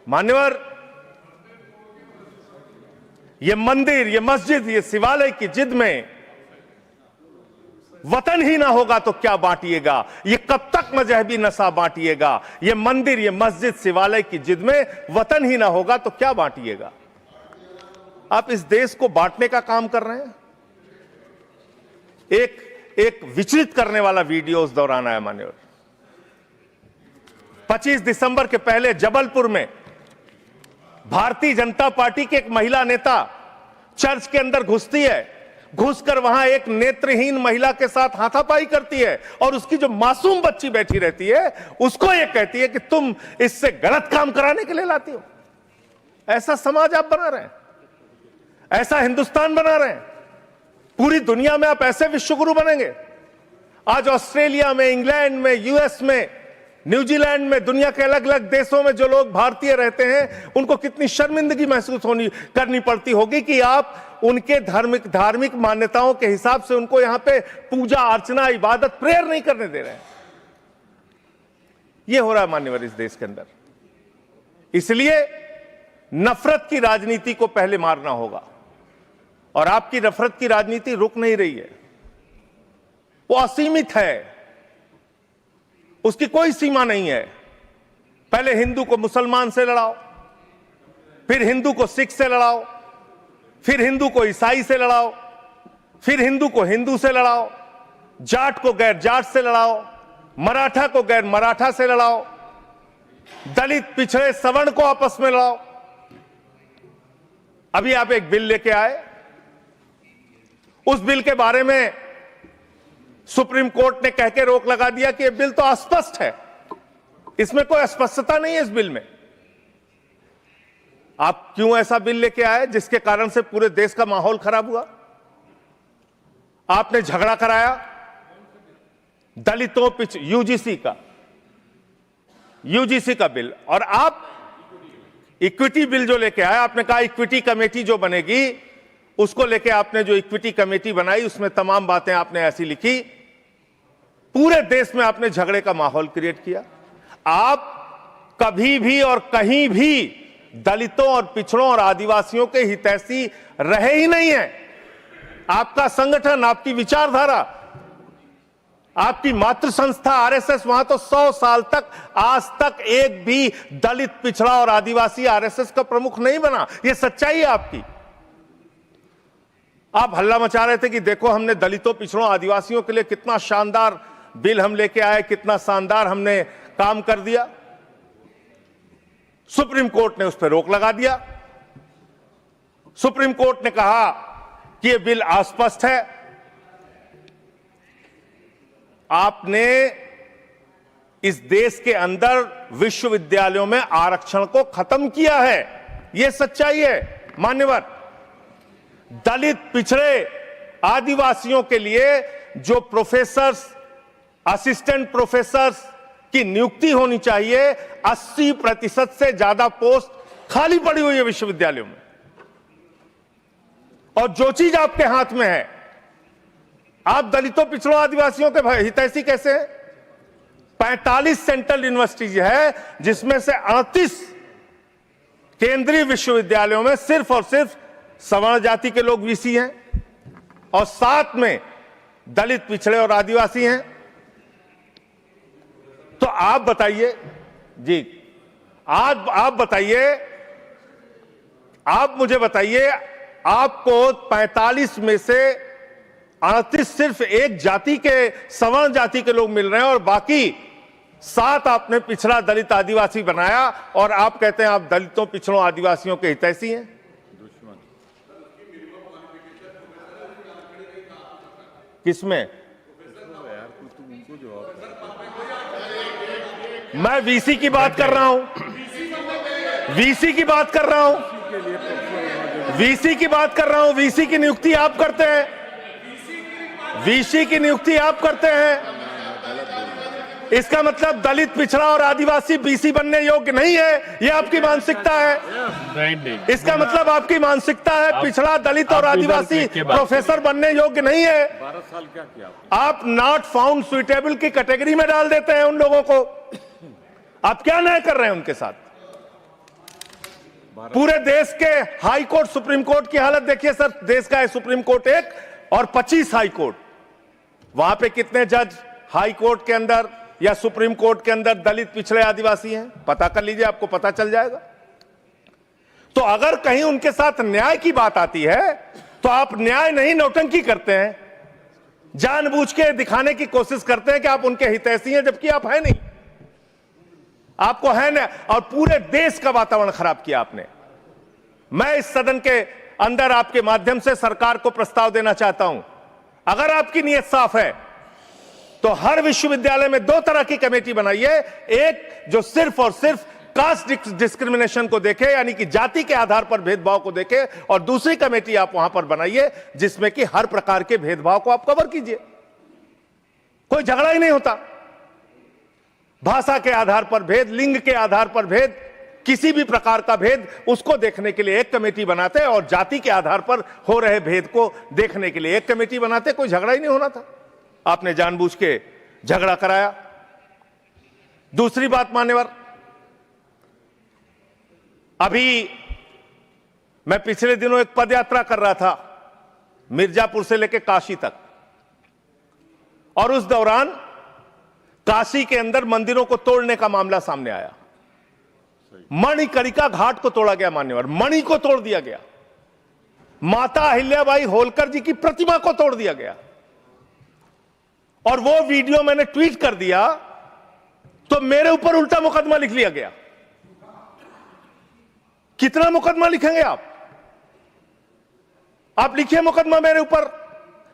मान्यवर, ये मंदिर, ये मस्जिद, ये शिवालय की जिद में वतन ही ना होगा तो क्या बांटिएगा? ये कब तक मजहबी नशा बांटिएगा? ये मंदिर, ये मस्जिद, शिवालय की जिद में वतन ही ना होगा तो क्या बांटिएगा? आप इस देश को बांटने का काम कर रहे हैं। एक विचलित करने वाला वीडियो उस दौरान आया मान्यवर। 25 दिसंबर के पहले जबलपुर में भारतीय जनता पार्टी की एक महिला नेता चर्च के अंदर घुसती है, घुसकर वहां एक नेत्रहीन महिला के साथ हाथापाई करती है और उसकी जो मासूम बच्ची बैठी रहती है उसको ये कहती है कि तुम इससे गलत काम कराने के लिए लाती हो। ऐसा समाज आप बना रहे हैं, ऐसा हिंदुस्तान बना रहे हैं। पूरी दुनिया में आप ऐसे विश्वगुरु बनेंगे। आज ऑस्ट्रेलिया में, इंग्लैंड में, यूएस में, न्यूजीलैंड में, दुनिया के अलग अलग देशों में जो लोग भारतीय रहते हैं उनको कितनी शर्मिंदगी महसूस करनी पड़ती होगी कि आप उनके धार्मिक मान्यताओं के हिसाब से उनको यहां पे पूजा अर्चना, इबादत, प्रेयर नहीं करने दे रहे हैं। यह हो रहा है मान्यवर इस देश के अंदर। इसलिए नफरत की राजनीति को पहले मारना होगा और आपकी नफरत की राजनीति रुक नहीं रही है, वो असीमित है, उसकी कोई सीमा नहीं है। पहले हिंदू को मुसलमान से लड़ाओ, फिर हिंदू को सिख से लड़ाओ, फिर हिंदू को ईसाई से लड़ाओ, फिर हिंदू को हिंदू से लड़ाओ, जाट को गैर जाट से लड़ाओ, मराठा को गैर मराठा से लड़ाओ, दलित, पिछड़े, सवर्ण को आपस में लड़ाओ। अभी आप एक बिल लेके आए, उस बिल के बारे में सुप्रीम कोर्ट ने कह के रोक लगा दिया कि यह बिल तो अस्पष्ट है, इसमें कोई स्पष्टता नहीं है इस बिल में। आप क्यों ऐसा बिल लेके आए जिसके कारण से पूरे देश का माहौल खराब हुआ? आपने झगड़ा कराया दलितों यूजीसी का बिल, और आप इक्विटी बिल जो लेके आए, आपने कहा इक्विटी कमेटी जो बनेगी उसको लेके आपने जो इक्विटी कमेटी बनाई उसमें तमाम बातें आपने ऐसी लिखी, पूरे देश में आपने झगड़े का माहौल क्रिएट किया। आप कभी भी और कहीं भी दलितों और पिछड़ों और आदिवासियों के हितैषी रहे ही नहीं है। आपका संगठन, आपकी विचारधारा, आपकी मातृ संस्था आरएसएस, वहां तो 100 साल तक आज तक एक भी दलित, पिछड़ा और आदिवासी आरएसएस का प्रमुख नहीं बना। यह सच्चाई है आपकी। आप हल्ला मचा रहे थे कि देखो हमने दलितों, पिछड़ों, आदिवासियों के लिए कितना शानदार बिल हम लेके आए, कितना शानदार हमने काम कर दिया। सुप्रीम कोर्ट ने उस पर रोक लगा दिया। सुप्रीम कोर्ट ने कहा कि यह बिल अस्पष्ट है। आपने इस देश के अंदर विश्वविद्यालयों में आरक्षण को खत्म किया है, यह सच्चाई है मान्यवर। दलित, पिछड़े, आदिवासियों के लिए जो प्रोफेसर्स, असिस्टेंट प्रोफेसर्स की नियुक्ति होनी चाहिए, 80% से ज्यादा पोस्ट खाली पड़ी हुई है विश्वविद्यालयों में। और जो चीज आपके हाथ में है, आप दलितों, पिछड़ों, आदिवासियों के हितैषी कैसे हैं? 45 सेंट्रल यूनिवर्सिटीज है जिसमें से 38 केंद्रीय विश्वविद्यालयों में सिर्फ और सिर्फ सवर्ण जाति के लोग वीसी हैं और 7 में दलित, पिछड़े और आदिवासी हैं। तो आप बताइए जी, आप बताइए, आप मुझे बताइए, आपको 45 में से 38 सिर्फ एक जाति के, सवर्ण जाति के लोग मिल रहे हैं और बाकी 7 आपने पिछड़ा, दलित, आदिवासी बनाया और आप कहते हैं आप दलितों, पिछड़ों, आदिवासियों के हितैषी हैं। किसमें? मैं वीसी की बात कर रहा हूं, वीसी की बात कर रहा हूं, वीसी की बात कर रहा हूं। वीसी की नियुक्ति आप करते हैं, वीसी की नियुक्ति आप करते हैं। इसका मतलब दलित, पिछड़ा और आदिवासी बीसी बनने योग्य नहीं है, यह आपकी मानसिकता है। इसका मतलब आपकी मानसिकता है पिछड़ा, दलित और आदिवासी प्रोफेसर बनने योग्य नहीं है। 12 साल क्या किया आप नॉट फाउंड सुइटेबल की कैटेगरी में डाल देते हैं उन लोगों को। आप क्या न्याय कर रहे हैं उनके साथ? पूरे देश के हाई कोर्ट सुप्रीम कोर्ट की हालत देखिए सर। देश का है सुप्रीम कोर्ट एक और 25 हाई कोर्ट। वहां पे कितने जज हाई कोर्ट के अंदर या सुप्रीम कोर्ट के अंदर दलित, पिछड़े, आदिवासी हैं? पता कर लीजिए, आपको पता चल जाएगा। तो अगर कहीं उनके साथ न्याय की बात आती है तो आप न्याय नहीं, नौटंकी करते हैं, जानबूझ के दिखाने की कोशिश करते हैं कि आप उनके हितैषी हैं, जबकि आप हैं नहीं, आपको है ना। और पूरे देश का वातावरण खराब किया आपने। मैं इस सदन के अंदर आपके माध्यम से सरकार को प्रस्ताव देना चाहता हूं, अगर आपकी नीयत साफ है तो हर विश्वविद्यालय में 2 तरह की कमेटी बनाइए। एक जो सिर्फ और सिर्फ कास्ट डिस्क्रिमिनेशन को देखे, यानी कि जाति के आधार पर भेदभाव को देखे, और दूसरी कमेटी आप वहां पर बनाइए जिसमें कि हर प्रकार के भेदभाव को आप कवर कीजिए। कोई झगड़ा ही नहीं होता। भाषा के आधार पर भेद, लिंग के आधार पर भेद, किसी भी प्रकार का भेद, उसको देखने के लिए एक कमेटी बनाते, और जाति के आधार पर हो रहे भेद को देखने के लिए एक कमेटी बनाते। कोई झगड़ा ही नहीं होना था। आपने जानबूझ के झगड़ा कराया। दूसरी बात मान्यवर, अभी मैं पिछले दिनों एक पदयात्रा कर रहा था मिर्जापुर से लेकर काशी तक, और उस दौरान काशी के अंदर मंदिरों को तोड़ने का मामला सामने आया। मणिकर्णिका घाट को तोड़ा गया मान्यवर, मणि को तोड़ दिया गया, माता अहिल्याबाई होलकर जी की प्रतिमा को तोड़ दिया गया। और वो वीडियो मैंने ट्वीट कर दिया तो मेरे ऊपर उल्टा मुकदमा लिख लिया गया। कितना मुकदमा लिखेंगे आप? आप लिखिए मुकदमा मेरे ऊपर।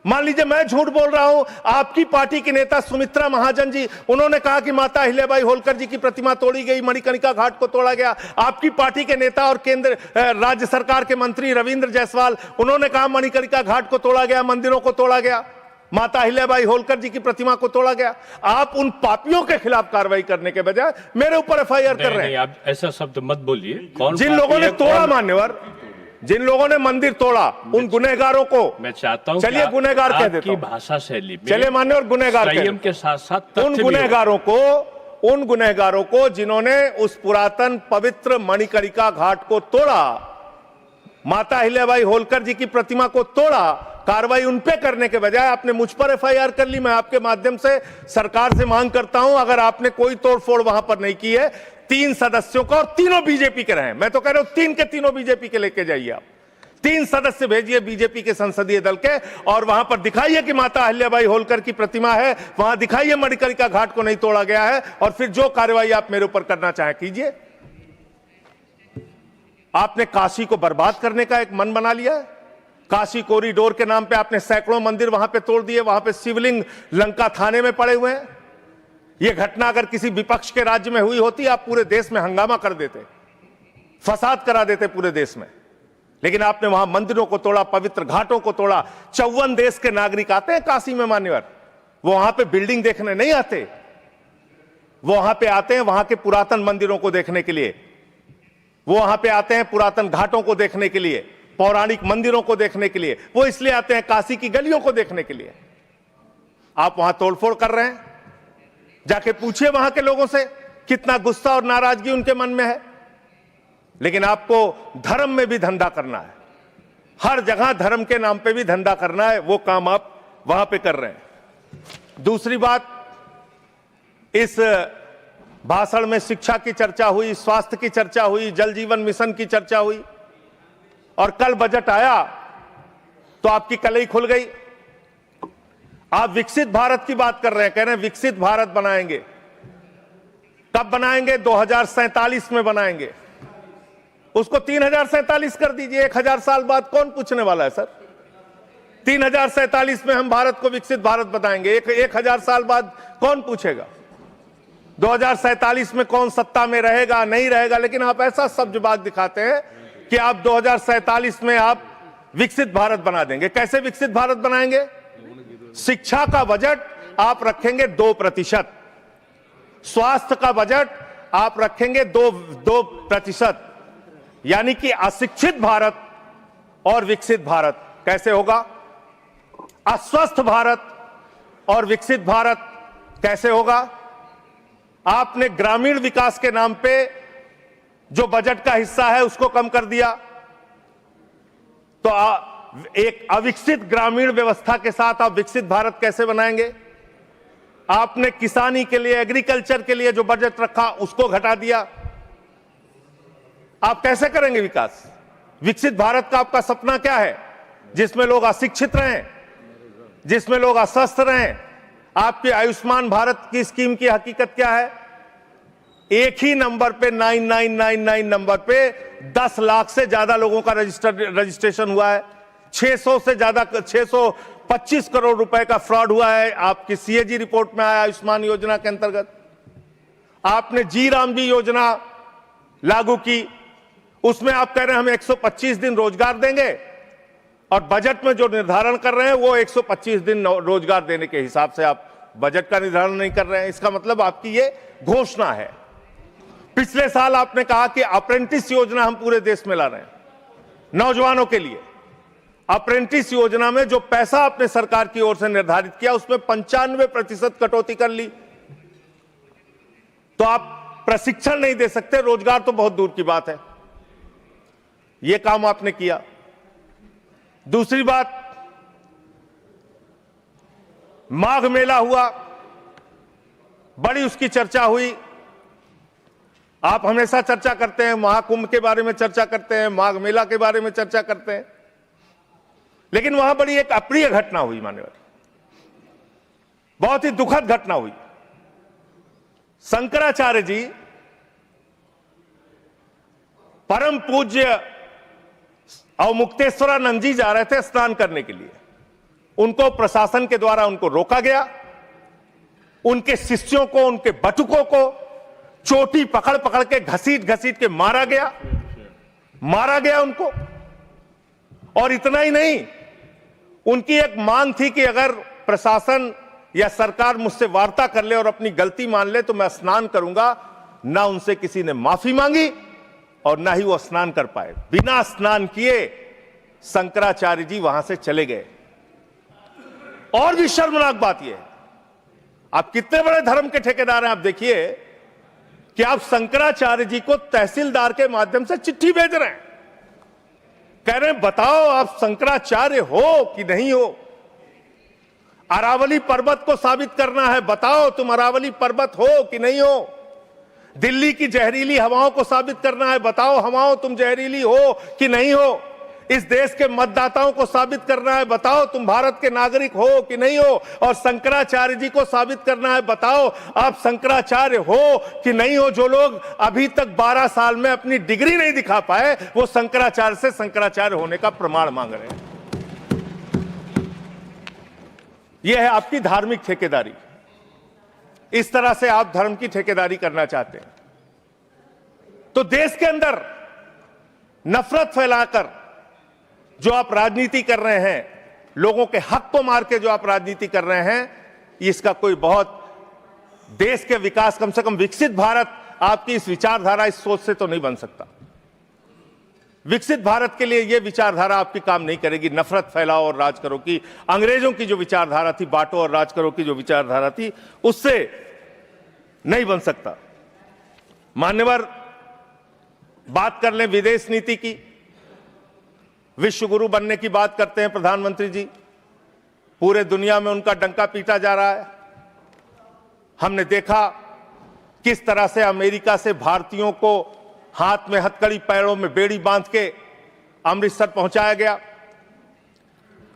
मान लीजिए मैं झूठ बोल रहा हूं, आपकी पार्टी की नेता सुमित्रा महाजन जी, उन्होंने कहा कि माता अहिल्याबाई होलकर जी की प्रतिमा तोड़ी गई, मणिकर्णिका घाट को तोड़ा गया। आपकी पार्टी के नेता और केंद्र राज्य सरकार के मंत्री रविंद्र जायसवाल, उन्होंने कहा मणिकर्णिका घाट को तोड़ा गया, मंदिरों को तोड़ा गया, माता अहिल्याबाई होलकर जी की प्रतिमा को तोड़ा गया। आप उन पापियों के खिलाफ कार्रवाई करने के बजाय मेरे ऊपर एफआईआर कर रहे हैं। आप ऐसा शब्द मत बोलिए। कौन जिन लोगों ने तोड़ा मान्यवर, जिन लोगों ने मंदिर तोड़ा, उन गुनहगारों को मैं चाहता हूं, चलिए गुनहगार कह देता हूं, भाषा शैली में चलिए मान्यवर गुनहगार संयम के साथ साथ उन गुनहगारों को जिन्होंने उस पुरातन पवित्र मणिकर्णिका घाट को तोड़ा, माता अहिल्याबाई होलकर जी की प्रतिमा को तोड़ा, कार्रवाई उन पे करने के बजाय आपने मुझ पर एफआईआर कर ली। मैं आपके माध्यम से सरकार से मांग करता हूं, अगर आपने कोई तोड़फोड़ वहां पर नहीं की है, 3 सदस्यों का, और तीनों बीजेपी के रहे, मैं तो कह रहा हूं 3 के तीनों बीजेपी के लेके जाइए। आप 3 सदस्य भेजिए बीजेपी के संसदीय दल के, और वहां पर दिखाइए कि माता अहिल्याबाई होलकर की प्रतिमा है, वहां दिखाइए मणिकर्णिका घाट को नहीं तोड़ा गया है, और फिर जो कार्रवाई आप मेरे ऊपर करना चाहें कीजिए। आपने काशी को बर्बाद करने का एक मन बना लिया है। काशी कॉरिडोर के नाम पे आपने सैकड़ों मंदिर वहां पे तोड़ दिए, वहां पे शिवलिंग लंका थाने में पड़े हुए हैं। यह घटना अगर किसी विपक्ष के राज्य में हुई होती, आप पूरे देश में हंगामा कर देते, फसाद करा देते पूरे देश में। लेकिन आपने वहां मंदिरों को तोड़ा, पवित्र घाटों को तोड़ा। 54 देश के नागरिक आते हैं काशी में मान्यवर, वो वहां पे बिल्डिंग देखने नहीं आते, वो वहां पे आते हैं वहां के पुरातन मंदिरों को देखने के लिए, वो वहां पे आते हैं पुरातन घाटों को देखने के लिए, पौराणिक मंदिरों को देखने के लिए। वो इसलिए आते हैं काशी की गलियों को देखने के लिए। आप वहां तोड़फोड़ कर रहे हैं। जाके पूछिए वहां के लोगों से कितना गुस्सा और नाराजगी उनके मन में है। लेकिन आपको धर्म में भी धंधा करना है, हर जगह धर्म के नाम पे भी धंधा करना है, वो काम आप वहां पे कर रहे हैं। दूसरी बात, इस भाषण में शिक्षा की चर्चा हुई, स्वास्थ्य की चर्चा हुई, जल जीवन मिशन की चर्चा हुई, और कल बजट आया तो आपकी कलई खुल गई। आप विकसित भारत की बात कर रहे हैं, कह रहे हैं विकसित भारत बनाएंगे। कब बनाएंगे? 2047 में बनाएंगे। उसको 3047 कर दीजिए। 1000 साल बाद कौन पूछने वाला है सर? 3047 में हम भारत को विकसित भारत बताएंगे। 1000 साल बाद कौन पूछेगा? 2047 में कौन सत्ता में रहेगा नहीं रहेगा? लेकिन आप ऐसा सब्जबाग दिखाते हैं कि आप 2047 में आप विकसित भारत बना देंगे। कैसे विकसित भारत बनाएंगे? शिक्षा का बजट आप रखेंगे 2%, स्वास्थ्य का बजट आप रखेंगे 2%, यानी कि अशिक्षित भारत और विकसित भारत कैसे होगा? अस्वस्थ भारत और विकसित भारत कैसे होगा? आपने ग्रामीण विकास के नाम पे जो बजट का हिस्सा है उसको कम कर दिया। तो एक अविकसित ग्रामीण व्यवस्था के साथ आप विकसित भारत कैसे बनाएंगे? आपने किसानी के लिए, एग्रीकल्चर के लिए जो बजट रखा उसको घटा दिया। आप कैसे करेंगे विकास? विकसित भारत का आपका सपना क्या है? जिसमें लोग अशिक्षित रहें, जिसमें लोग अस्वस्थ रहें। आपके आयुष्मान भारत की स्कीम की हकीकत क्या है? एक ही नंबर पे 9999 नंबर पे 10 लाख से ज्यादा लोगों का रजिस्ट्रेशन हुआ है। 600 से ज्यादा 625 करोड़ रुपए का फ्रॉड हुआ है। आपकी सीएजी रिपोर्ट में आया आयुष्मान योजना के अंतर्गत। आपने जी राम जी योजना लागू की, उसमें आप कह रहे हैं हम 125 दिन रोजगार देंगे, और बजट में जो निर्धारण कर रहे हैं वो 125 दिन रोजगार देने के हिसाब से आप बजट का निर्धारण नहीं कर रहे हैं। इसका मतलब आपकी ये घोषणा है। पिछले साल आपने कहा कि अप्रेंटिस योजना हम पूरे देश में ला रहे हैं नौजवानों के लिए। अप्रेंटिस योजना में जो पैसा आपने सरकार की ओर से निर्धारित किया उसमें 95% कटौती कर ली। तो आप प्रशिक्षण नहीं दे सकते, रोजगार तो बहुत दूर की बात है। यह काम आपने किया। दूसरी बात, माघ मेला हुआ, बड़ी उसकी चर्चा हुई। आप हमेशा चर्चा करते हैं, महाकुंभ के बारे में चर्चा करते हैं, माघ मेला के बारे में चर्चा करते हैं, लेकिन वहां बड़ी एक अप्रिय घटना हुई मान्यवर, बहुत ही दुखद घटना हुई। शंकराचार्य जी परम पूज्य अवमुक्तेश्वरानंद जी जा रहे थे स्नान करने के लिए। उनको प्रशासन के द्वारा उनको रोका गया। उनके शिष्यों को, उनके बटुकों को चोटी पकड़ पकड़ के घसीट घसीट के मारा गया उनको। और इतना ही नहीं, उनकी एक मांग थी कि अगर प्रशासन या सरकार मुझसे वार्ता कर ले और अपनी गलती मान ले तो मैं स्नान करूंगा। ना उनसे किसी ने माफी मांगी और ना ही वो स्नान कर पाए। बिना स्नान किए शंकराचार्य जी वहां से चले गए। और भी शर्मनाक बात यह है, आप कितने बड़े धर्म के ठेकेदार हैं। आप देखिए कि आप शंकराचार्य जी को तहसीलदार के माध्यम से चिट्ठी भेज रहे हैं, कह रहे हैं बताओ आप शंकराचार्य हो कि नहीं हो। अरावली पर्वत को साबित करना है, बताओ तुम अरावली पर्वत हो कि नहीं हो। दिल्ली की जहरीली हवाओं को साबित करना है, बताओ हवाओं तुम जहरीली हो कि नहीं हो। इस देश के मतदाताओं को साबित करना है, बताओ तुम भारत के नागरिक हो कि नहीं हो। और शंकराचार्य जी को साबित करना है, बताओ आप शंकराचार्य हो कि नहीं हो। जो लोग अभी तक 12 साल में अपनी डिग्री नहीं दिखा पाए, वो शंकराचार्य से शंकराचार्य होने का प्रमाण मांग रहे हैं। यह है आपकी धार्मिक ठेकेदारी। इस तरह से आप धर्म की ठेकेदारी करना चाहते हैं तो देश के अंदर नफरत फैलाकर जो आप राजनीति कर रहे हैं, लोगों के हक को मार के जो आप राजनीति कर रहे हैं, इसका कोई बहुत देश के विकास, कम से कम विकसित भारत आपकी इस विचारधारा, इस सोच से तो नहीं बन सकता। विकसित भारत के लिए यह विचारधारा आपकी काम नहीं करेगी। नफरत फैलाओ और राज करो की, अंग्रेजों की जो विचारधारा थी, बांटो और राज करो की जो विचारधारा थी, उससे नहीं बन सकता। मान्यवर, बात कर लें विदेश नीति की। विश्व गुरु बनने की बात करते हैं प्रधानमंत्री जी, पूरे दुनिया में उनका डंका पीटा जा रहा है। हमने देखा किस तरह से अमेरिका से भारतीयों को हाथ में हथकड़ी, पैरों में बेड़ी बांध के अमृतसर पहुंचाया गया।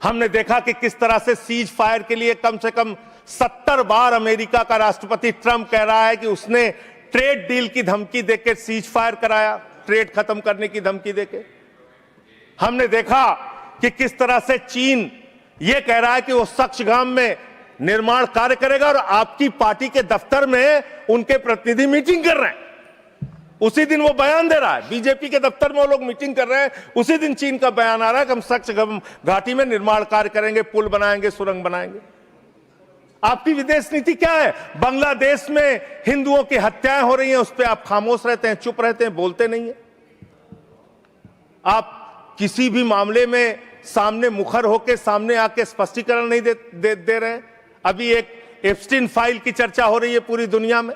हमने देखा कि किस तरह से सीज फायर के लिए कम से कम 70 बार अमेरिका का राष्ट्रपति ट्रंप कह रहा है कि उसने ट्रेड डील की धमकी देकर सीज फायर कराया, ट्रेड खत्म करने की धमकी देके। हमने देखा कि किस तरह से चीन यह कह रहा है कि वो सक्सगाम में निर्माण कार्य करेगा और आपकी पार्टी के दफ्तर में उनके प्रतिनिधि मीटिंग कर रहे हैं। उसी दिन वो बयान दे रहा है, बीजेपी के दफ्तर में वो लोग मीटिंग कर रहे हैं, उसी दिन चीन का बयान आ रहा है कि हम सक्सगाम घाटी में निर्माण कार्य करेंगे, पुल बनाएंगे, सुरंग बनाएंगे। आपकी विदेश नीति क्या है? बांग्लादेश में हिंदुओं की हत्याएं हो रही हैं, उस पर आप खामोश रहते हैं, चुप रहते हैं, बोलते नहीं है। आप किसी भी मामले में सामने मुखर होकर सामने आके स्पष्टीकरण नहीं दे रहे हैं। अभी एक एप्स्टीन फाइल की चर्चा हो रही है पूरी दुनिया में।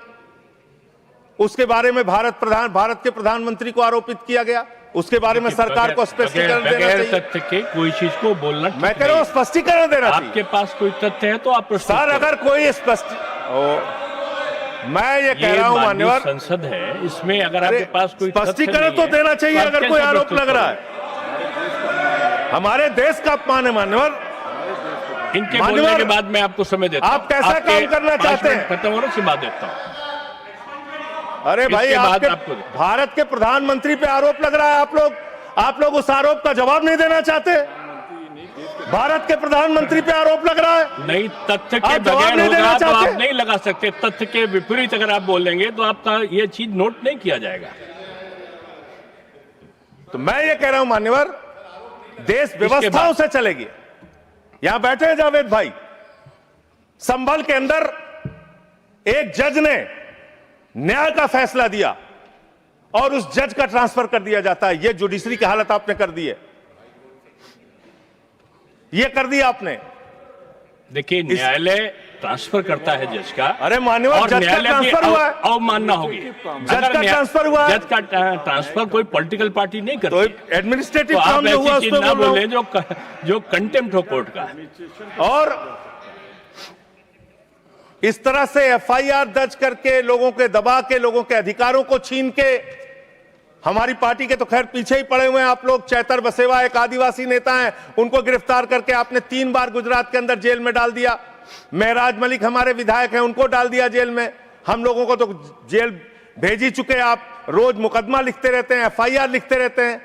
उसके बारे में भारत के प्रधानमंत्री को आरोपित किया गया, उसके बारे में सरकार को स्पष्टीकरण देना बगैर चाहिए। तथ्य के कोई चीज को बोलना ठीक मैं कह रहा हूं स्पष्टीकरण देना चाहिए। आपके पास कोई तथ्य है तो आप प्रस्तुत सर करें। अगर कोई मैं ये कह रहा हूं मान्यवर, संसद है, इसमें अगर आपके पास कोई स्पष्टीकरण तो देना चाहिए अगर कोई आरोप लग रहा है। हमारे देश का अपमान है मान्यवर। इनके बोलने के बाद मैं आपको समय देता हूं। आप कैसा काम करना चाहते हैं? खत्म हो रहा है, बात देता हूं। अरे भाई आपके भारत के प्रधानमंत्री पे आरोप लग रहा है, आप लोग उस आरोप का जवाब नहीं देना चाहते। भारत के प्रधानमंत्री पे आरोप लग रहा है, नहीं तथ्य के बगैर होगा तो आप नहीं लगा सकते। तथ्य के विपरीत अगर आप बोलेंगे तो आपका ये चीज नोट नहीं किया जाएगा। तो मैं ये कह रहा हूं मान्यवर, देश व्यवस्थाओं से चलेगी। यहां बैठे हैं जावेद भाई, संभल के अंदर एक जज ने न्याय का फैसला दिया और उस जज का ट्रांसफर कर दिया जाता है। यह जुडिशरी की हालत आपने कर दी है, यह कर दिया आपने। देखिए न्यायालय ट्रांसफर करता है जज का। अरे मान्यवर, जज का ट्रांसफर हुआ है, अवमानना होगी। जज का ट्रांसफर हुआ है। जज का ट्रांसफर कोई पॉलिटिकल पार्टी नहीं करती। तो एडमिनिस्ट्रेटिव तो काम आप जो हुआ ऐसी चीज ना बोले जो कंटेम्प्ट हो कोर्ट का। और इस तरह से एफआईआर दर्ज करके लोगों के दबा के, लोगों के अधिकारों को छीन के, हमारी पार्टी के तो खैर पीछे ही पड़े हुए हैं आप लोग। चैतर बसेवा एक आदिवासी नेता हैं, उनको गिरफ्तार करके आपने 3 बार गुजरात के अंदर जेल में डाल दिया। महराज मलिक हमारे विधायक हैं, उनको डाल दिया जेल में। हम लोगों को तो जेल भेज ही चुके। आप रोज मुकदमा लिखते रहते हैं, एफआईआर लिखते रहते हैं।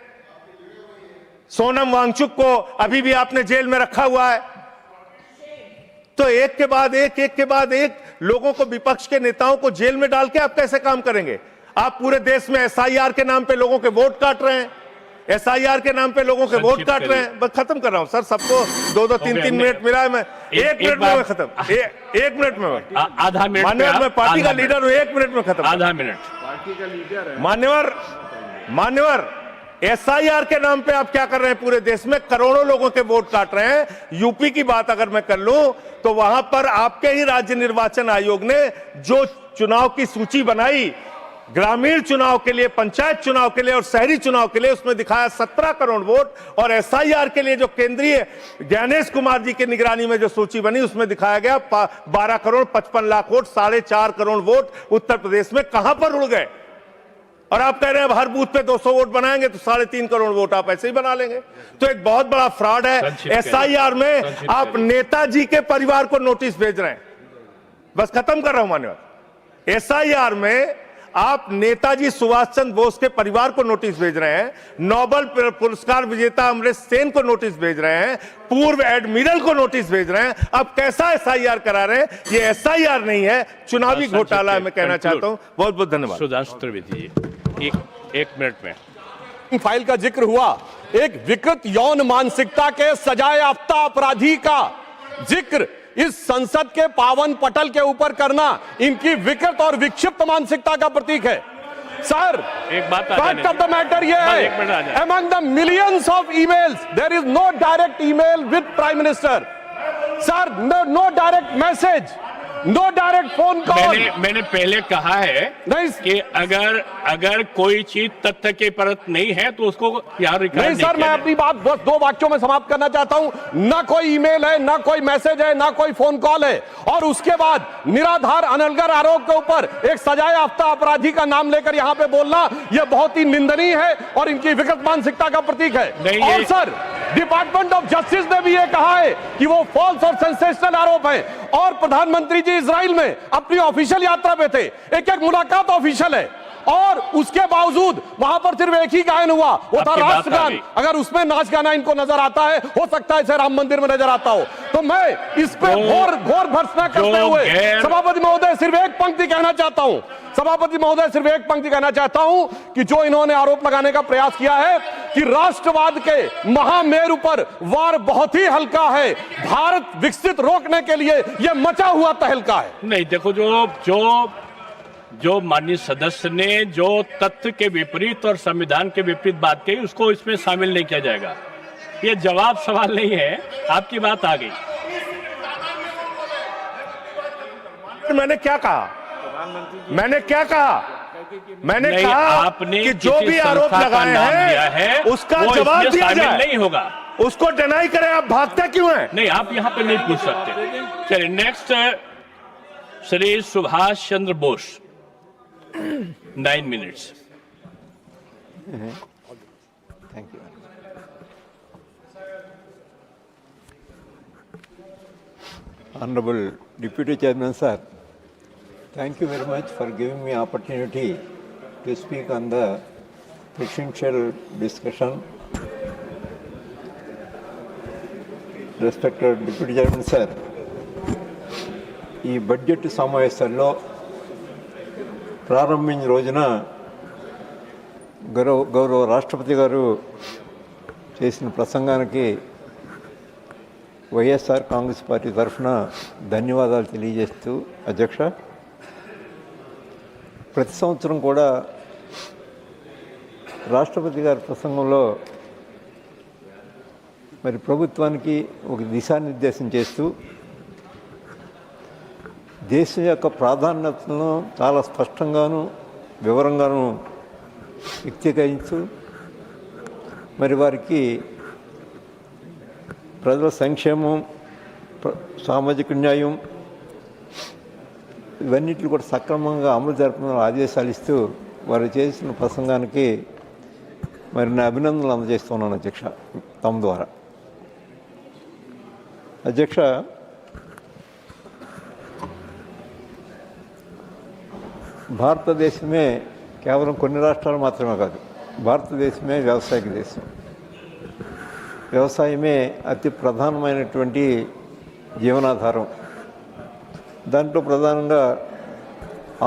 सोनम वांगचुक को अभी भी आपने जेल में रखा हुआ है। तो एक के बाद एक लोगों को, विपक्ष के नेताओं को जेल में डाल के आप कैसे काम करेंगे? आप पूरे देश में एसआईआर के नाम पे लोगों के वोट काट रहे हैं, एसआईआर के नाम पे लोगों के वोट काट रहे हैं। बस खत्म कर रहा हूं सर, सबको 2-2, 3-3 मिनट मिला है। मैं 1 मिनट में मैं खत्म, 1 मिनट में आधा मिनट मान्यवर, मैं पार्टी का लीडर हूं, 1 मिनट में खत्म। आधा मिनट पार्टी का लीडर है मान्यवर, एसआईआर के नाम पे आप क्या कर रहे हैं? पूरे देश में करोड़ों लोगों के वोट काट रहे हैं। यूपी की बात अगर मैं कर लूं तो वहां पर आपके ही राज्य निर्वाचन आयोग ने जो चुनाव की सूची बनाई, ग्रामीण चुनाव के लिए, पंचायत चुनाव के लिए और शहरी चुनाव के लिए, उसमें दिखाया 17 करोड़ वोट। और एसआईआर के लिए जो केंद्रीय ज्ञानेश कुमार जी की निगरानी में जो सूची बनी, उसमें दिखाया गया 12 करोड़ 55 लाख वोट, 4.5 करोड़ वोट उत्तर प्रदेश में कहां पर उड़ गए? और आप कह रहे हैं हर बूथ पे 200 वोट बनाएंगे तो 3.5 करोड़ वोट आप ऐसे ही बना लेंगे। तो एक बहुत बड़ा फ्रॉड है। एसआईआर में आप नेताजी के परिवार को नोटिस भेज रहे हैं। बस खत्म कर रहा हूं मान्यवर, एसआईआर में आप नेताजी सुभाष चंद्र बोस के परिवार को नोटिस भेज रहे हैं, नोबेल पुरस्कार विजेता अमर्त्य सेन को नोटिस भेज रहे हैं, पूर्व एडमिरल को नोटिस भेज रहे हैं। अब कैसा एसआईआर करा रहे हैं? ये एसआईआर नहीं है, चुनावी घोटाला है। मैं कहना चाहता हूं। बहुत बहुत धन्यवाद। सुधांशु त्रिवेदी जी, एक मिनट में फाइल का जिक्र हुआ। एक विकृत यौन मानसिकता के सजायाफ्ता अपराधी का जिक्र इस संसद के पावन पटल के ऊपर करना इनकी विकृत और विक्षिप्त मानसिकता का प्रतीक है। सर, एक बात फैक्ट ऑफ द मैटर ये है, among the millions of emails there is no direct email with prime minister. Sir, no direct message, no direct phone call. मैंने पहले कहा है कि अगर कोई चीज तथ्य के परत नहीं है तो उसको यहाँ रिकॉर्ड नहीं सर, मैं अपनी बात बस 2 वाक्यों में समाप्त करना चाहता हूं। ना कोई ईमेल है, ना कोई मैसेज है, ना कोई फोन कॉल है। और उसके बाद निराधार अनलगर आरोप के ऊपर एक सजायाफ्ता अपराधी का नाम लेकर यहां पे बोलना, यह बहुत ही निंदनीय है और इनकी विकृत मानसिकता का प्रतीक है। और सर, डिपार्टमेंट ऑफ जस्टिस ने भी यह कहा है कि वो फॉल्स और सेंसेशनल आरोप है। और प्रधानमंत्री जी इजराइल में अपनी ऑफिशियल यात्रा पे थे, एक मुलाकात ऑफिशियल है, और उसके बावजूद वहां पर सिर्फ एक ही गायन हुआ, वो था राष्ट्रगान। अगर उसमें नाच गाना इनको नजर आता है, हो सकता है इसे राम मंदिर में नजर आता हो। तो मैं इस पे घोर भर्त्सना करते हुए सभापति महोदय सिर्फ एक पंक्ति कहना चाहता हूं, सभापति महोदय सिर्फ एक पंक्ति कहना चाहता हूं कि जो इन्होंने आरोप लगाने का प्रयास किया है कि राष्ट्रवाद के महामेरु पर वार बहुत ही हल्का है, भारत विकसित रोकने के लिए यह मचा हुआ तहलका है। नहीं, देखो जो माननीय सदस्य ने जो तथ्य के विपरीत और संविधान के विपरीत बात कही, उसको इसमें शामिल नहीं किया जाएगा। ये जवाब सवाल नहीं है, आपकी बात आ गई। मैंने क्या कहा? मैंने क्या कहा? मैंने नहीं, कहा आपने कि जो किसी भी आरोप संस्था का लगाए नाम लिया है हैं उसका वो जवाब इसमें दिया शामिल जाए। नहीं होगा। उसको डिनाई करें, आप भागते क्यों हैं? नहीं, आप यहाँ पे नहीं पूछ सकते। चलिए next, Shri Subhash Chandra Bose, 9 minutes. Thank you. Honorable Deputy Chairman, sir, thank you very much for giving me opportunity to speak on the presidential discussion. Respected Deputy Chairman, sir, ఈ బడ్జెట్ సమావేశాల్లో ప్రారంభించిన రోజున గౌరవ రాష్ట్రపతి గారు చేసిన ప్రసంగానికి వైఎస్ఆర్ కాంగ్రెస్ పార్టీ తరఫున ధన్యవాదాలు తెలియజేస్తూ, అధ్యక్ష, ప్రతి సంవత్సరం కూడా రాష్ట్రపతి గారి ప్రసంగంలో మరి ప్రభుత్వానికి ఒక దిశానిర్దేశం చేస్తూ దేశం యొక్క ప్రాధాన్యతలను చాలా స్పష్టంగాను వివరంగాను వ్యక్తీకరిస్తూ మరి వారికి ప్రజల సంక్షేమం, సామాజిక న్యాయం ఇవన్నిటిని కూడా సక్రమంగా అమలు జరపడం ఆదేశాలు ఇస్తూ వారు చేసిన ప్రసంగానికి మరి నా అభినందనలు అందజేస్తున్నాను అధ్యక్ష, తమ ద్వారా. అధ్యక్ష, భారతదేశమే కేవలం కొన్ని రాష్ట్రాలు మాత్రమే కాదు, భారతదేశమే వ్యవసాయక దేశం. వ్యవసాయమే అతి ప్రధానమైనటువంటి జీవనాధారం. దాంట్లో ప్రధానంగా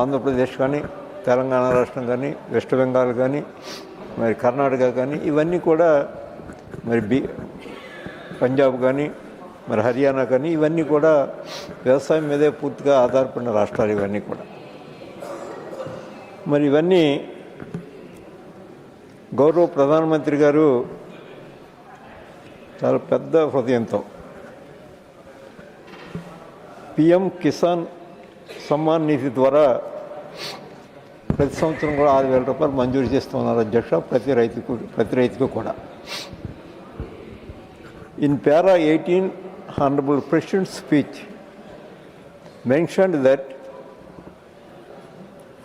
ఆంధ్రప్రదేశ్ కానీ, తెలంగాణ రాష్ట్రం కానీ, వెస్ట్ బెంగాల్ కానీ, మరి కర్ణాటక కానీ, ఇవన్నీ కూడా మరి పంజాబ్ కానీ, మరి హర్యానా కానీ, ఇవన్నీ కూడా వ్యవసాయం మీదే పూర్తిగా ఆధారపడిన రాష్ట్రాలు ఇవన్నీ కూడా. మరి ఇవన్నీ గౌరవ ప్రధానమంత్రి గారు చాలా పెద్ద హృదయంతో పిఎం కిసాన్ సమ్మాన్ నిధి ద్వారా ప్రతి సంవత్సరం కూడా 6,000 రూపాయలు మంజూరు చేస్తున్నారు అధ్యక్ష, ప్రతి రైతుకు కూడా. In para 18, Honorable President's speech mentioned that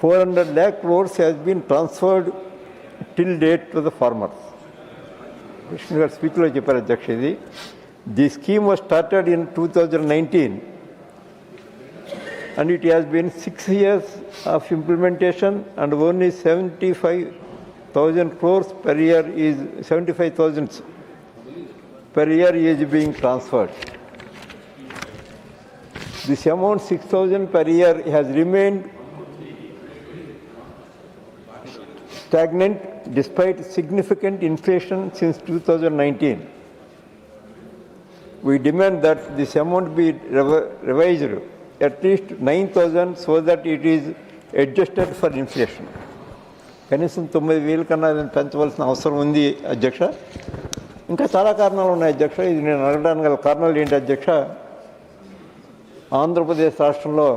400 lakh crores has been transferred till date to the farmers. President garu speech lo chepparu adhyaksha, idi the scheme was started in 2019 and it has been 6 years of implementation and only 75,000 crores per year is 75,000 per year is being transferred. This amount 6,000 per year has remained stagnant despite significant inflation since 2019. We demand that this amount be revised at least 9,000 so that it is adjusted for inflation. కనీసం 9,000 కన్నా పెంచవలసిన అవసరం ఉంది అధ్యక్ష. ఇంకా చాలా కారణాలు ఉన్నాయి అధ్యక్ష. ఇది నేను అడగడానికి గల కారణాలు ఏంటి అధ్యక్ష? ఆంధ్రప్రదేశ్ రాష్ట్రంలో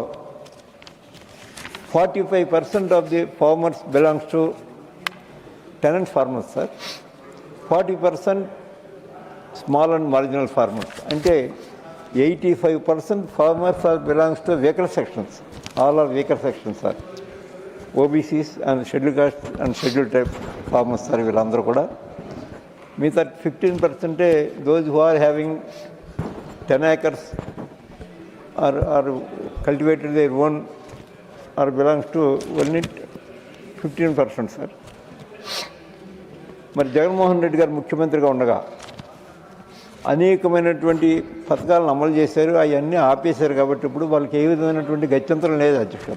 45% of the farmers belongs to tenant farmers, sir. 40% small and marginal farmers. Ante 85% farmers are belongs to weaker sections. All are weaker sections, sir. OBCs and scheduled caste and scheduled type farmers, sir. Villandaru kuda. Meeta 15% those who are having 10 acres are cultivated their own or belongs to only 15%, sir. మరి జగన్మోహన్ రెడ్డి గారు ముఖ్యమంత్రిగా ఉండగా అనేకమైనటువంటి పథకాలను అమలు చేశారు, అవన్నీ ఆపేశారు. కాబట్టి ఇప్పుడు వాళ్ళకి ఏ విధమైనటువంటి గత్యంతరం లేదు అధ్యక్ష.